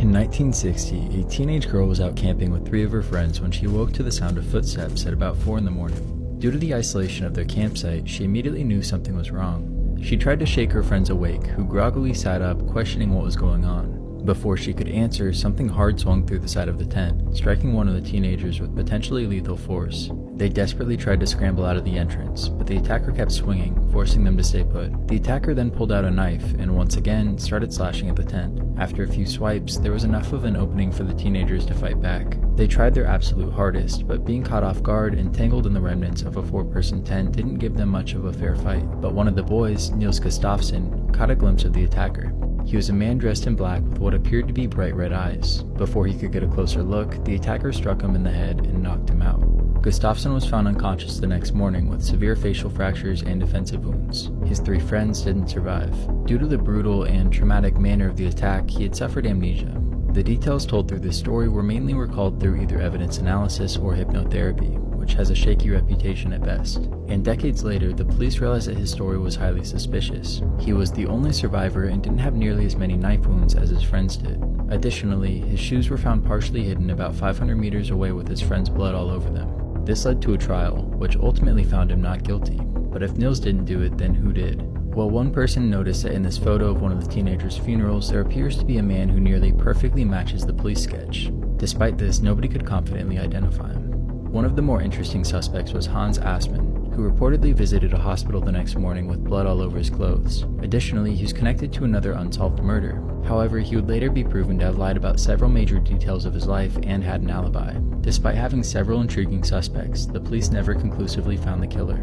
In 1960, a teenage girl was out camping with 3 of her friends when she woke to the sound of footsteps at about 4 in the morning. Due to the isolation of their campsite, she immediately knew something was wrong. She tried to shake her friends awake, who groggily sat up, questioning what was going on. Before she could answer, something hard swung through the side of the tent, striking one of the teenagers with potentially lethal force. They desperately tried to scramble out of the entrance, but the attacker kept swinging, forcing them to stay put. The attacker then pulled out a knife and once again started slashing at the tent. After a few swipes, there was enough of an opening for the teenagers to fight back. They tried their absolute hardest, but being caught off guard and tangled in the remnants of a 4-person tent didn't give them much of a fair fight. But one of the boys, Niels Gustafsson, caught a glimpse of the attacker. He was a man dressed in black with what appeared to be bright red eyes. Before he could get a closer look, the attacker struck him in the head and knocked him out. Gustafsson was found unconscious the next morning with severe facial fractures and defensive wounds. His 3 friends didn't survive. Due to the brutal and traumatic manner of the attack, he had suffered amnesia. The details told through this story were mainly recalled through either evidence analysis or hypnotherapy, which has a shaky reputation at best. And decades later, the police realized that his story was highly suspicious. He was the only survivor and didn't have nearly as many knife wounds as his friends did. Additionally, his shoes were found partially hidden about 500 meters away with his friend's blood all over them. This led to a trial, which ultimately found him not guilty. But if Niels didn't do it, then who did? Well, one person noticed that in this photo of one of the teenagers' funerals, there appears to be a man who nearly perfectly matches the police sketch. Despite this, nobody could confidently identify him. One of the more interesting suspects was Hans Assmann, who reportedly visited a hospital the next morning with blood all over his clothes. Additionally, he was connected to another unsolved murder. However, he would later be proven to have lied about several major details of his life and had an alibi. Despite having several intriguing suspects, the police never conclusively found the killer.